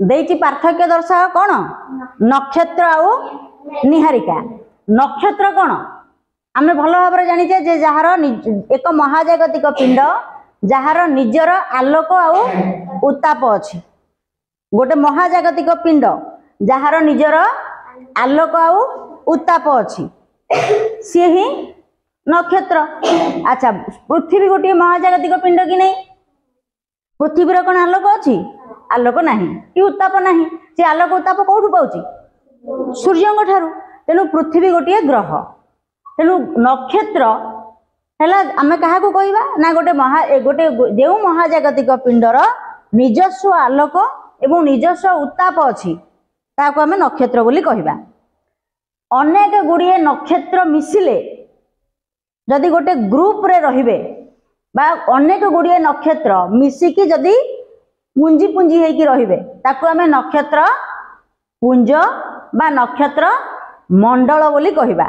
देइची पार्थक्य दर्शाओ कौन नक्षत्र आउ निहारिका नक्षत्र कौन आमे भल भाव जानिचे जे जार एक महाजागतिक पिंड जार निजर आलोक आउ उत्ताप अछि गोटे महाजागतिक पिंड जार निजर आलोक आउ उत्ताप अछि सी ही नक्षत्र। अच्छा पृथ्वी गोटे महाजागतिक पिंड कि नहीं पृथ्वीर कौन आलोक अछि आलोक नाही कि उत्ताप नाही से आलोक उत्ताप कौटु पाउची सूर्य ठारू तेणु पृथ्वी गोटे ग्रह तेणु नक्षत्र है आम क्या कहवा ना गोटे जो महाजागतिक पिंडर निजस्व आलोक एवं निजस्व उत्ताप अच्छी ताको आम नक्षत्र बोली कहवा। अनेक गुड़िए नक्षत्र मिसिले जदि गोटे ग्रुप रे रहिबे बा अनेक गुड़िए नक्षत्र मिसिकी जदि पुंजी पुंजी होइकी रहिबे ताको आम नक्षत्र पुंज बा नक्षत्र मंडल बोली कहवा।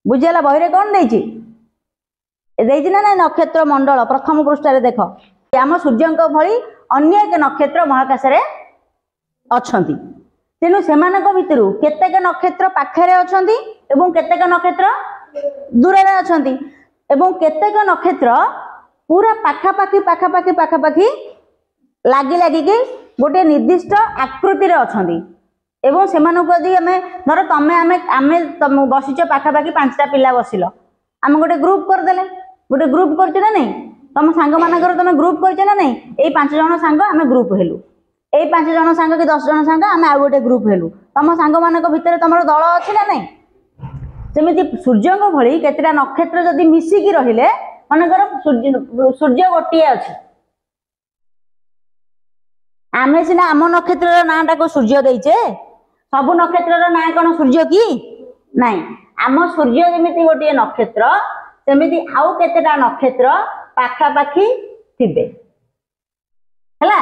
बुझेला बहिरे कौन देइछि ना नक्षत्र मंडल प्रथम पृष्ठ देख आम सूर्य भली अन्य एक नक्षत्र महाकाश रे अछंती तेणु सेमानक भितरु केतेक नक्षत्र पाखरे अछंती एवं केतेक नक्षत्र दूर रे अछंती एवं केतेक नक्षत्र पूरा पाखापाखी पाखापाखी पाखापाखी लागी लागिकी गोटे निर्दिष्ट आकृति रे अछंती एवं सेमानक यदि आमे धर तमे आमे आमे तम बसिच पाखापाखी 5टा पिला बसिल आमे गोटे ग्रुप करदेले गोटे ग्रुप करछ ना नहीं तम सांग मानकर तमे ग्रुप करछ ना नहीं एई 5 जण सांग आमे ग्रुप हेलु एई 5 जण सांग कि 10 जण सांग आमे आ गोटे ग्रुप हेलु तम सांग मानक भितर तमरो दल अछि ना नहीं सेमिति सूर्य भली केतेटा नक्षत्र जदि मिसिकी रहिले मानकर सूर्य गोटिए अछि आमे सिना आम नक्षत्र नाटा को सूर्य देइचे सब नक्षत्र ना कौन सूर्य कि नाई आम सूर्य जमीती गोटे नक्षत्र सेमिति आउ केतेटा नक्षत्र पाखापाखी थिबे हैला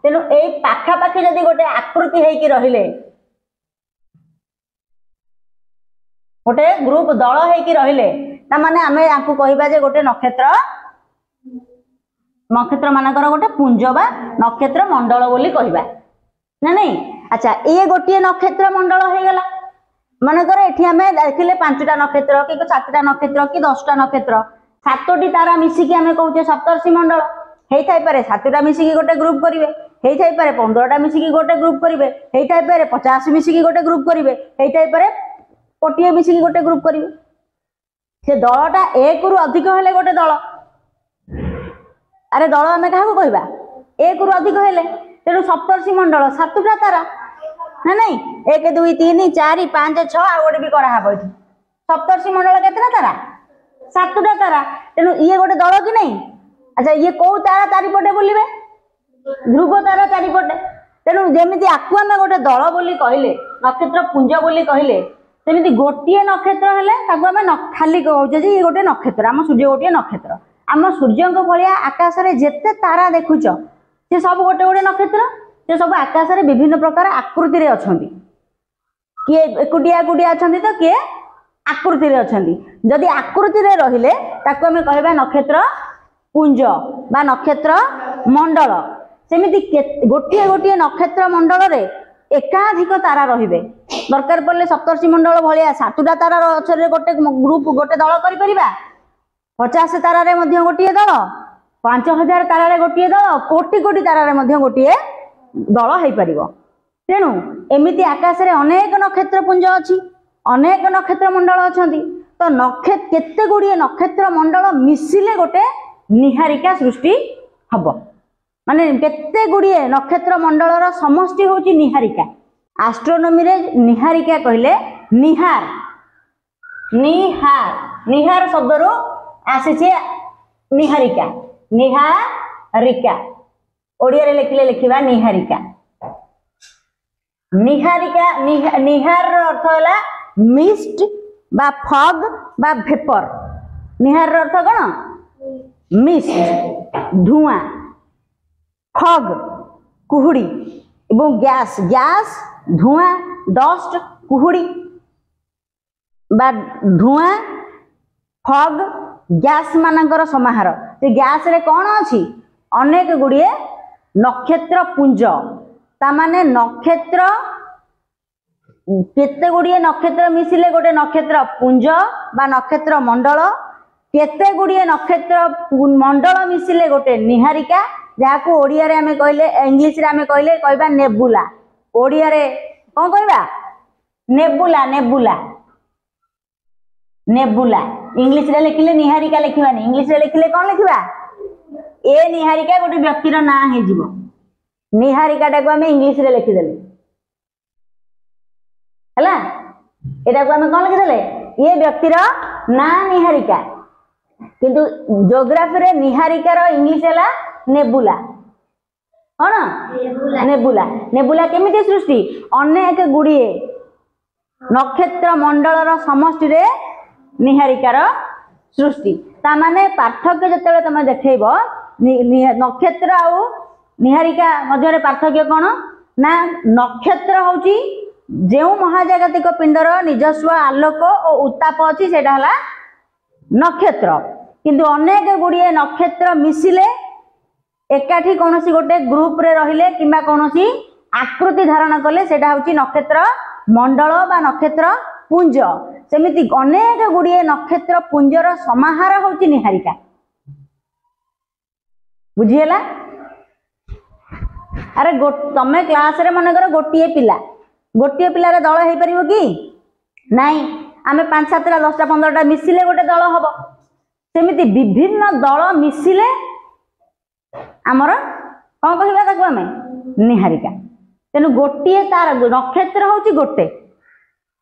तेनु ए पाखापाखी जदि गोटे आकृति हेकी रहिले गोटे ग्रुप दल हेकी रहिले ता माने आमे याकू कहिबा जे गोटे नक्षत्र नक्षत्र मानकर गोटे पुंज बा नक्षत्र मंडल बोली कहबा ना नहीं। अच्छा ये गोटे नक्षत्र मंडल हो गला मनकर एठी आमे देखिले 5टा नक्षत्र कि 7टा नक्षत्र कि 10टा नक्षत्र 7टी तारा मिसिकी आमे कहूचे सप्तर्षि मंडल हेई थाई पारे 7टा मिसिकी गोटे ग्रुप करिवे हेई थाई पारे 15टा मिसिकी गोटे ग्रुप करिवे हेई थाई पारे 50 मिसिकी गोटे ग्रुप करिवे हेई थाई पारे 20 मिसिकी गोटे ग्रुप करिवे से दलटा एक रु अधिक हेले गोटे दल अरे दल आमे काहा को कहबा एक रु अधिक हेले तेणु सप्तर्षि मंडल 7टा तारा ना नहीं 1 2 3 4 5 6 आ गोटे भी करा हबो एठी सप्तर्षि मंडल केतना तारा 7टा तारा तेणु ये गोटे दल कि नहीं। अच्छा ये को तारा चारिपटे बुलिबे ध्रुव तारा चारिपटे तेणु जेमिति आकु आमे गोटे दल बोली कहले नक्षत्र पुंज बोली कहले सेमिति गोटिए नक्षत्र हेले ताकु आमे खाली कहउजे जे ये गोटे नक्षत्र आम सूर्य गोटिए नक्षत्र आम सूर्य भलिया आकाश रे जेते तारा देखुच से सब गोटे गोटे नक्षत्र से सब आकाश रे विभिन्न प्रकार आकृति रे अछंती किए एकुटिया एकुटिया अछंती तो किए आकृति रे अछंती जदि आकृति रे रहिले ताको हमें कहबा नक्षत्र पुंज बा नक्षत्र मंडल सेमिति गोटिए गोटिए नक्षत्र मंडल रे एकाधिक तारा रहिबे दरकार पड़ले सप्तर्षि मंडल भलिया 7टा तारा रे गोटे ग्रुप गोटे दल करि परिबा 50 तारा रे मध्य गोटिए दल 5000 तारा रे गोटिए दल कोटि कोटि तारा रे मध्य गोटिए दल हेई परिबो तेणु एमिति आकाश रे अनेक नक्षत्र पुंज अछि अनेक नक्षत्र मंडल अछंती तो नक्षत्र केते गुड़िए नक्षत्र मंडल मिसिले गोटे निहारिका सृष्टि हबो माने केते गुड़िए नक्षत्र मंडलर समष्टि होची निहारिका एस्ट्रोनॉमी रे निहारिका कहले निहार निहार निहार शब्द रो आसीचे निहारिका निहारिका ओडिया रे लिखले लिखिबा निहारिका निहारिका निहार अर्थ होला मिस्ट बा फॉग बा वेपर निहार अर्थ कोन मिस्ट धुआं फॉग कुहुड़ी एवं गैस गैस धुआं डस्ट कुहुड़ी बा धुआं फॉग गैस मानकर समाहार से गैस रे कौन अछि अनेक गुड़िए नक्षत्र पुंज तामाने नक्षत्र केते गुड़िए नक्षत्र मिसिले गोटे नक्षत्र पुंज बा नक्षत्र मंडल केते गुड़िए नक्षत्र मंडल मिसिले गोटे निहारिका जहाँ ओडिया रे आमे कहले इंग्लिश रे आमे कहले कहबा नेबुला ओडिया रे कौन कहबा नेबुला नेबुला नेबुला इंग्लिश रे लिखिले निहारिका लिखिबानी इंग्लिश रे लिखिले कौन लिखिबा ए निहारिका गोटे व्यक्तिर ना हे जीवो निहारिका टाको आमे इंग्लिश रे लिखि देले हला एटा को आमे कौन लिखि देले ये व्यक्तिर ना निहारिका किंतु ज्योग्राफी रे निहारिका रो इंग्लिश हैला नेबुला कौन नेबुला नेबुला केमिति सृष्टि अनेक गुड़िए नक्षत्र मंडल रो समष्टि रे निहारिकार सृष्टि ता माने पार्थक्य जतले तमे देखैबो नक्षत्र आउ निहारिका मध्य पार्थक्य कौन ना नक्षत्र होची जो महाजागतिक पिंडर निजस्व आलोक और उत्ताप अच्छी से नक्षत्र किंतु अनेक गुड़िए नक्षत्र मिसिले एकाठी कौन गोटे ग्रुप रे रहिले किंबा कौन आकृति धारण कले सेटा होची नक्षत्र मंडल बा नक्षत्र पुंज सेमिति अनेक गुड़िए नक्षत्र पुंजर समाहार होची निहारिका बुझीला अरे तमे क्लास रे मन कर गोटे पिलार दल हो पार कि नाई आम 5 7 10 15 मिसिले गोटे दल हम सेमिति विभिन्न दल मिसिले आमर कौन कहवा आम निहारिका तेणु गोटे तार नक्षत्र होची गोटे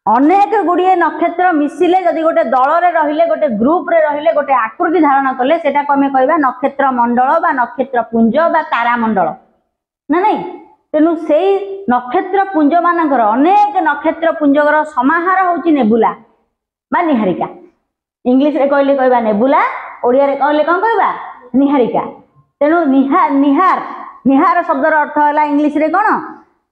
अनेक गुड़िए नक्षत्र मिसिले जदि गोटे दल रे रहिले गोटे ग्रुप रे रहिले गोटे आकृति धारण कले सेटा को आम कहबा नक्षत्र मंडल बा नक्षत्र पुंज बा तारा मंडल ना नहीं तेणु से नक्षत्र पुंज मानकर अनेक नक्षत्र पुंजर समाहार होची नेबुला बा निहारिका इंग्लिश रे कहले कहबा नेबुला ओडिया रे कहले कौन कहबा निहारिका तेणु निहार निहार शब्दर अर्थ है इंग्लिश रे कौन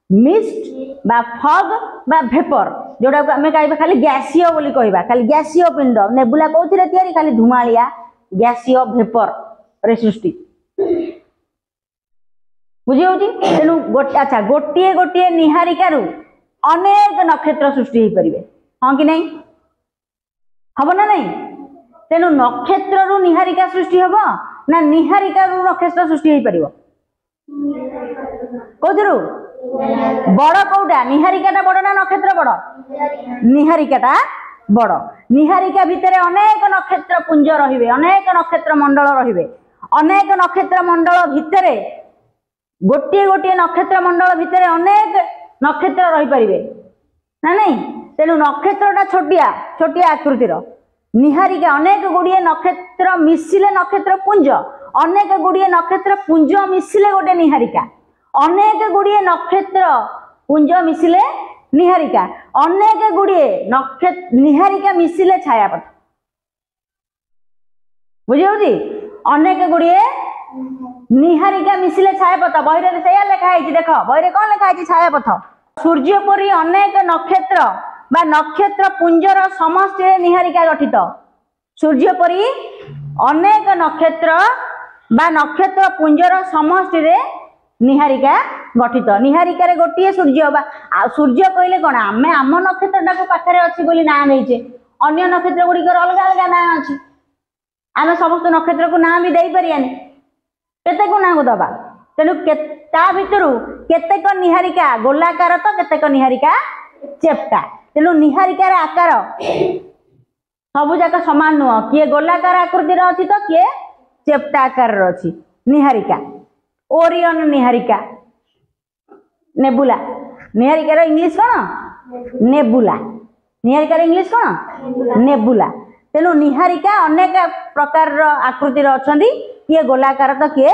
मिस्ट बा फग बा भेपर जोड़ा को आम कह खाली गैसीय बोली कहबा खाली गैसीय पिंड नेबुला कौन तैयारी खाली धुमालिया गैसीय भेपर रे सृष्टि बुझी होची तेणु गोटे अच्छा गोटे गोटे निहारिकार अनेक नक्षत्र सृष्टि हो पारे हाँ कि नहीं हम ना नहीं तेणु नक्षत्र रु निहारिका सृष्टि हम ना निहारिका रु नक्षत्र सृष्टि हो पार कौथि बड़ कौटा निहारिकाटा बड़ ना नक्षत्र बड़ निहारिकाटा बड़ निहारिका भितर अनेक नक्षत्र पुंज रहिबे अनेक नक्षत्र मंडल रहिबे अनेक नक्षत्र मंडल भितर गोटे गोटे नक्षत्र मंडल भितर अनेक नक्षत्र रही पारे ना नहीं तेणु नक्षत्रटा छोटिया छोटिया आकृतिर निहारिका अनेक गुड़िए नक्षत्र मिसिले नक्षत्र पुंज अनेक गुड़िए नक्षत्र पुंज मिसिले गोटे निहारिका अनेक गुड़िए नक्षत्र पुंज मिसिले निहारिका अनेक गुड़िए नक्षत्र निहारिका मिसिले छायापथ बुझी अनेक गुड़िए निहारिका मिसिले छायापथ बहिरे से लिखाई देख बहिरे कौन लिखाई छायापथ सूर्य परी अनेक नक्षत्र बा नक्षत्र पुंजर समष्टि निहारिका गठित सूर्य परी अनेक नक्षत्र बा नक्षत्र पुंजर समष्टि निहारिका गठित निहारिका रे गोटे सूर्य बा सूर्य कहले कौन आम आम नक्षत्रटा को पाखे अच्छी बोली ना देचे अन्य नक्षत्र गुड़िकर अलग अलग ना अच्छी आम समस्त नक्षत्र को ना भी दे पारियानी केते को ना को दबा तेणु ता भितर केतेक निहारिका गोलाकार तो केतेक निहारिका चेप्टा तेणु निहारिकार आकार सबू जाक सामान नुह किए गोलाकार आकृतिर अच्छी तो किए चेप्टा आकार अच्छी निहारिका ओरियन निहारिका नेबुला निहारिकार इंग्लिश कौन नेबुला निहारिकार इंग्लिश कौन नेबुला तेणु निहारिका अनेक प्रकार आकृतिर अच्छा किए गोलाकार तो किए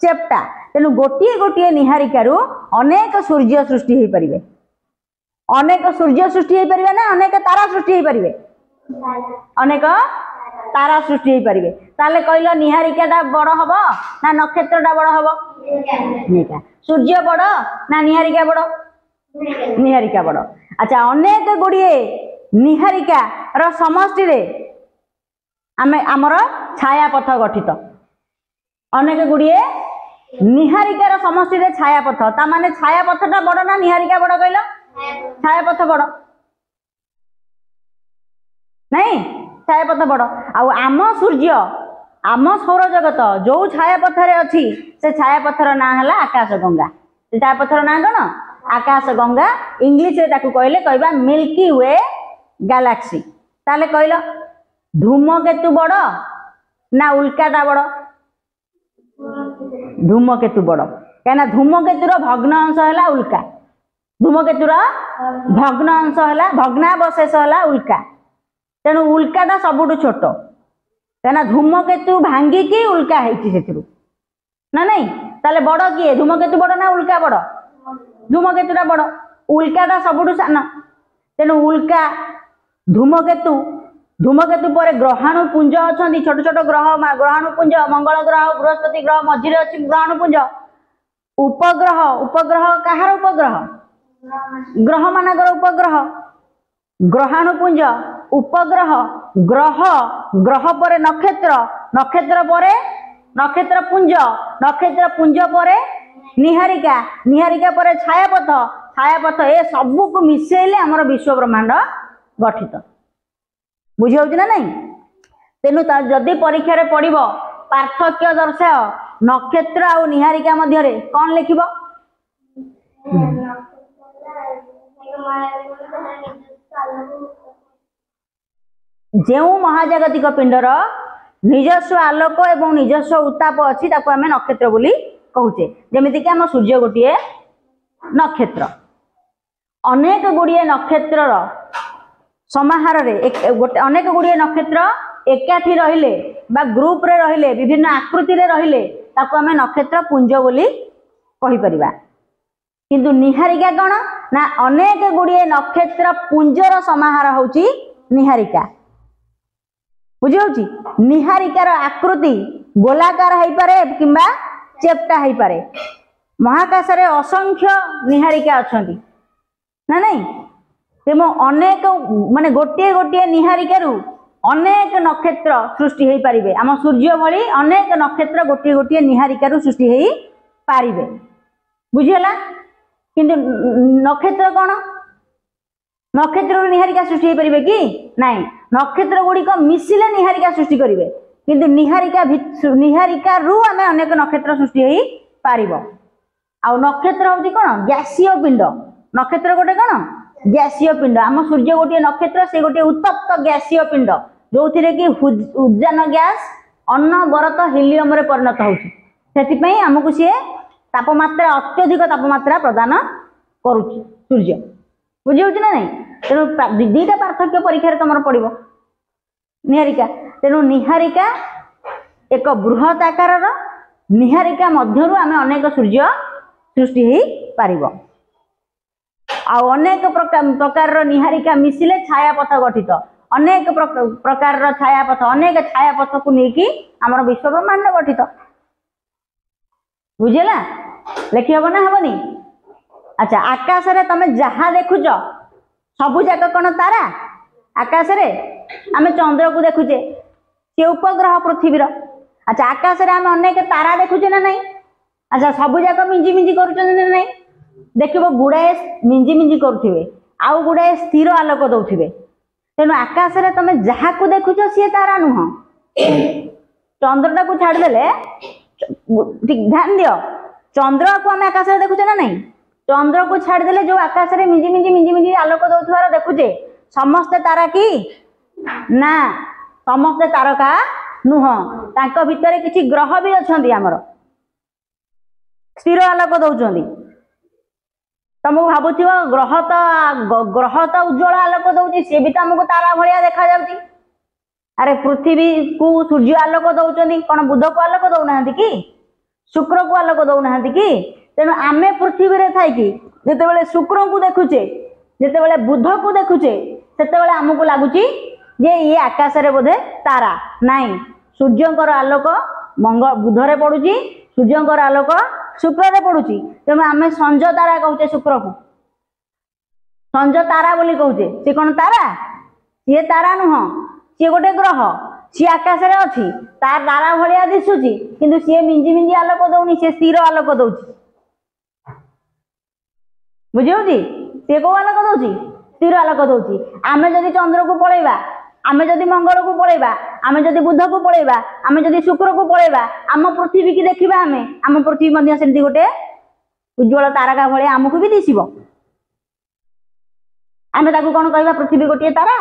चेप्टा तेणु गोटे गोटे निहारिकार अनेक सूर्य सृष्टि हो पारे अनेक सूर्य सृष्टि हो पारे ना अनेक तारा सृष्टि हो पारे अनेक तारा सृष्टि हो पारे ताले कहल निहारिकाटा बड़ हम ना नक्षत्रटा बड़ हम सूर्य बड़ ना निहारिका बड़ निहारिका बड़ अच्छा अनेक गुड़िए निहारिका रो समष्टि रे आमे आमर छायापथ गठित अनेक गुड़िए निहारिकार समष्टि रे छायापथ ता माने छायापथटा बड़ ना निहारिका बड़ कहलो छायापथ बड़ नहीं छायापथ बड़ आम सूर्य आम सौर जगत जो छायापथरे अच्छी से छायापथर ना है आकाश गंगा से छायापथर ना कौन आकाश गंगा इंग्लिश रे ताकू कहले कहबा मिल्की वे गैलेक्सी ताले कहलो धूमकेतु बड़ ना उल्काटा बड़ धूमकेतु बड़ क्या धूमकेतुर भग्न अंश है उल्का धूमकेतुर भग्न अंश है भग्नावशेष है उल्का तेणु उल्काटा सबुठ छोट क्या धूमकेतु भांगिकी उल्का है ना नहीं ताले बड़ किए धूमकेतु बड़ ना उल्का बड़ धूमकेतुटा बड़ उल्काटा सबुठ सान तेणु उल्का धूमकेतु धूमकेतु पर ग्रहाणु पुंज अच्छा छोट छोट ग्रह ग्रहाणु पुंज मंगल ग्रह बृहस्पति ग्रह मझिरे अच्छी ग्रहाणु पुंज उपग्रह उपग्रह कहार उपग्रह ग्रह मानकर उपग्रह ग्रहाणु पुंज उपग्रह ग्रह ग्रह पर नक्षत्र नक्षत्र पर नक्षत्र पुंज पर निहारिका निहारिका पर छायापथ छायापथ ए सबू को मिसेले आमर विश्व ब्रह्मांड गठित बुझी होची ना नहीं तेणु जदि परीक्षा रे पड़िबो पार्थक्य दर्शाओ नक्षत्र आ निहारिका मध्य रे कौन लिखिबो जो महाजागतिक पिंडर निजस्व आलोक एवं निजस्व उत्ताप अच्छी ताको आमे नक्षत्र बोली कहूचे जेमिति कि आम सूर्य गोटे नक्षत्र अनेक गुड़िए नक्षत्र समाहार रे अनेक गुड़िए नक्षत्र एकाठी रहिले बा ग्रुप रे रहिले विभिन्न आकृति रे रहिले ताको आमे नक्षत्र पुंज बोली कहि परिबा किंतु निहारिका कौन ना अनेक गुड़िए नक्षत्र पुंजर समाहार होची निहारिका बुझी होची निहारिकार आकृति गोलाकार है पारे किंबा चेप्टा है पारे महाकाश रे असंख्य निहारिका अछंती ना नहीं तेमो अनेक माने गोटे गोटे निहारिकारु अनेक नक्षत्र सृष्टि हो पारिबे आम सूर्य भली अनेक नक्षत्र गोटे गोटे निहारिकारु सृष्टि हो पारिबे बुझिला किंतु नक्षत्र कौन नक्षत्र निहारिका सृष्टि हो पारिबे कि नहीं नक्षत्र गुड़िक मिसिले निहारिका सृष्टि करिवे किंतु निहारिका रु आमे अनेक नक्षत्र सृष्टि हो पारिबो आ नक्षत्र होची कौन गैसीय पिंड नक्षत्र गोटे कौन गैसीय पिंड आम सूर्य गोटे नक्षत्र से गोटे उत्तप्त गैसीय पिंड जो थी कि उद्जान गैस अनवरत हिलियम रे परिणत होची सेति आमको सी तापमात्रा अत्यधिक तापमात्रा प्रदान करुची सूर्य बुझी होची ना नहीं तेणु दुईटा पार्थक्य परीक्षा तुम पड़ो निहारिका तेणु निहारिका एक बृहत आकार निहारिका मध्य आम अनेक सूर्य सृष्टि हो पार अनेक प्रकार निहारिका मिसिले छायापथ गठित अनेक प्रकार छायापथ अनेक छायापथ को लेकिन आम विश्व ब्रह्मांड गठित बुझेगा लिखी हम ना हेनी अच्छा आकाश रे तमे जहा देखुच सबू जाक कौन तारा आकाश रे आमे चंद्र को देखुचे सी उपग्रह पृथ्वीर अच्छा आकाश रे आमे अनेक तारा देखुचे ना नहीं अच्छा सबू जाक मिंजी मिंजी करूछन ना नहीं देखिबो गुड़ाए मिंजी मिंजी करुथिबे आउ गुड़ाए स्थिर आलोक दउथिबे तेणु आकाश रे तमे जहा को देखुच सी तारा नुह चंद्रटा को छाड़ देले ठीक ध्यान दियो चंद्र को आमे आकाश रे देखुचे ना नहीं चंद्र को छाड़ देले जो आकाश रे मिंजी मिंजी आलोक दउथवार देखुचे समस्त तारा की ना समस्त तारका नुह तांको भितरे किछि ग्रह भी अछंती हमर स्थिर आलोक दउचंदी तुमको भावुथिव ग्रह तो उज्जवल आलोक दउची सी भी तुमको तारा भलिया देखा जाउची अरे पृथ्वी को सूर्य आलोक दउचंदी कोन बुध को आलोक दउना कि शुक्र को आलोक दउना कि तेणु आमे पृथ्वी रे थाई कि जेते बेले शुक्र को देखुचे जेते बेले बुध को देखुचे सेते बेले हमको लागुची जे ये आकाश रे बोधे तारा नहीं सूर्यंकर आलोक मंगल बुध रे पडुची सूर्यंकर आलोक शुक्र रे पडुची तेणु आमे संज तारा कहूचे शुक्र को संज तारा बोली कहूचे सी कोन तारा सी तारा नुह सी गोटे ग्रह सी आकाश रे अछि तार तारा भलिया दिसुची किंतु सी मिंजी मिंजी आलोक दौनी, सी स्थिर आलोक दौची। बुझी सी को आलोक दौची? स्थिर आलोक दौची। आमे जदि चंद्र को पळेबा, आमे जदि मंगल को पळेबा, आमे जदि बुध को पळेबा, आमे जदि शुक्र को पळेबा, आम पृथ्वी की देखिबा, आम पृथ्वी मध्य सेमती गोटे उज्ज्वल तारका भले आमको भी दिसिबो। आमे ताकू कोन कहबा पृथ्वी गोटे तारा?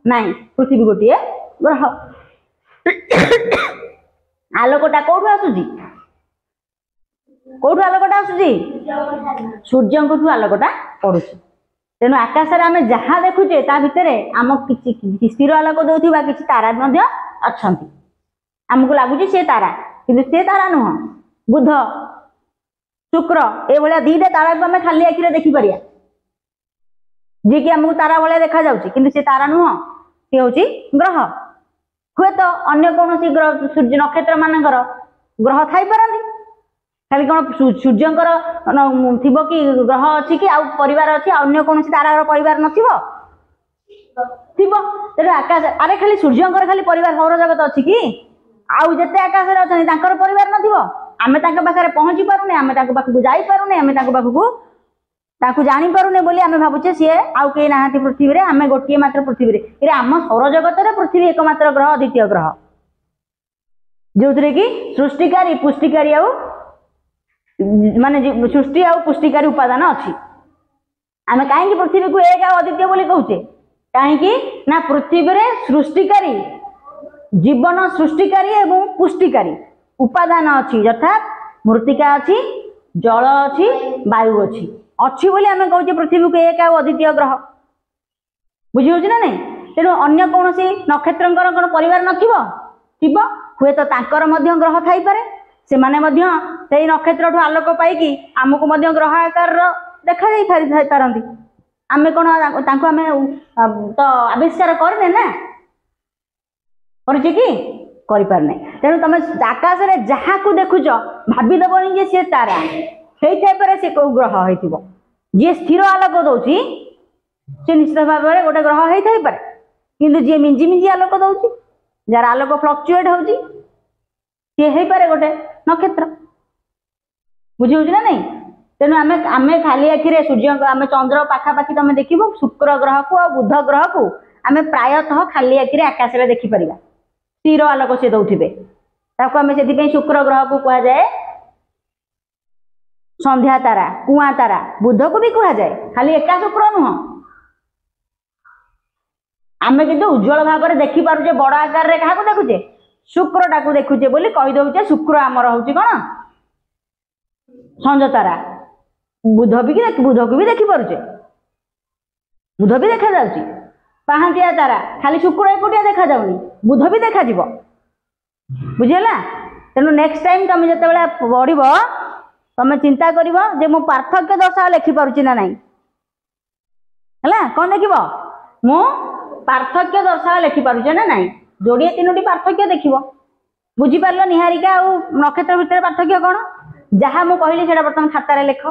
नहीं, पृथ्वी गोटे ग्रह। आलोकटा कोठु आसुची? कोठु आलोकटा आसुची? सूर्य को आलोकटा पड़ुची। तेणु आकाश रे आमे जहा देखुचे ता भितरे आम किछि स्थिर आलोक दउथिबा किछि तारा मध्ये अछंती। हमको लागुची से तारा, किंतु से तारा नुह। बुध शुक्र ए भलिया दीटा तारा को आमे खाली आखिरे देखि परिया, जे कि हमको तारा भलिया देखा जाउची, किंतु से तारा नुह, से होची ग्रह। हुए तो अन्य कौन ग्रह सूर्य नक्षत्र मानकर ग्रह थाई पारंती, खाली कौन सूर्यंकर थिबो कि ग्रह अछि कि आउ परिवार अछि, अन्य कौन तारार परिवार नथिबो थिबो। तेरे आकाश अरे खाली सूर्यंकर खाली परिवार सौर जगत अछि कि आउ जते आकाश रे अछन तांकर परिवार नथिबो? आमे तांका पाखरे पहुंची पारुने, आमे तांका पाखकु जाई पारुने, आमे तांका पाखकु ताकू जानी पारुने बोली आमे भाबुचे सी आउ के नाहांती पृथ्वी रे, आमे गोटिए मात्र पृथ्वी रे। इरे आम सौर जगत रे पृथ्वी एकमात्र ग्रह, द्वितीय ग्रह, जोथरे कि सृष्टिकारी पुष्टिकारी आउ माने सृष्टि आउ पुष्टिकारी उपादान अछि। आमे काहे पृथ्वी को एक आउ अद्वितीय बोली कहूचे? काहे ना पृथ्वी रे सृष्टिकारी जीवन, सृष्टिकारी एवं पुष्टिकारी उपादान अछि, अर्थात मृत्तिका अछि, जल अछि, वायु अछि, अच्छी बोली आमे कहूचे पृथ्वी को एक आउ अद्वितीय ग्रह। बुझी होची ना नहीं? तेणु अन्य कौन नक्षत्रंकर कोन परिवार नथिबो? थिबो। हुए तो तांकर मध्य ग्रह थाई पारे, से माने मध्य सेही नक्षत्रठु आलोक पाइकी आमको मध्य ग्रह आकार देखा जाई पारंती। आमे कोन तांको आमे तो आविष्कार करने ना, करछि कि करि पारने। तेणु तमे आकाश रे जहा को देखुछ भाबी दबनी जे से तारा हेइथाय पारे, से को ग्रह हेतिबो। जे स्थिर आलोक दउची से निश्चित भाव में गोटे ग्रह हेइथाय पारे, किंतु जे मिंजी मिंजी आलोक दउची, जार आलोक फ्लक्चुएट होउची, से हेइ पारे गोटे नक्षत्र। बुझी होची ना नहीं? तेणु आमे आमे खाली आखिरे सूर्य को आमे चंद्र पाखापाखि तमे देखिबो, शुक्र ग्रह को और बुध ग्रह को आमे प्रायतः खाली आखिरे आकाश रे देखि परिबा, स्थिर आलोक से दउथिबे। ताको आमे सेति पे शुक्र ग्रह को कहा जाए संध्या तारा, कुआ तारा। बुध को भी कहा जाए, खाली एका शुक्र नुह। आमे किंतु उज्जवल भाव में देखि पारुचे, बड़ आकार रे काहा को देखुचे? शुक्र टाकू देखुचे बोली कहि दउचे शुक्र आमर होउची कोन संज तारा। बुध को भी देखि पारुचे, बुध भी देखा जाउची। पाहांतिया तारा खाली शुक्र एकोटिया देखा जाउनी, बुध भी देखा जिवो। बुझिला? तेनु नेक्स्ट टाइम तुम जते बेला पढिबो तमे चिंता करिबो जे मो पार्थक्य दशा लिखि पारुची ना नाही। हला कोन देखिबो? मो पार्थक्य दशा लिखि पारुचे ना नाही। जोड़िए तीनोटी पार्थक्य देखिबो। बुझी पारलो निहारिका आ नक्षत्र भितर पार्थक्य कोन? जहा मु कहली सेटा बर्तमान खाता रे लेख।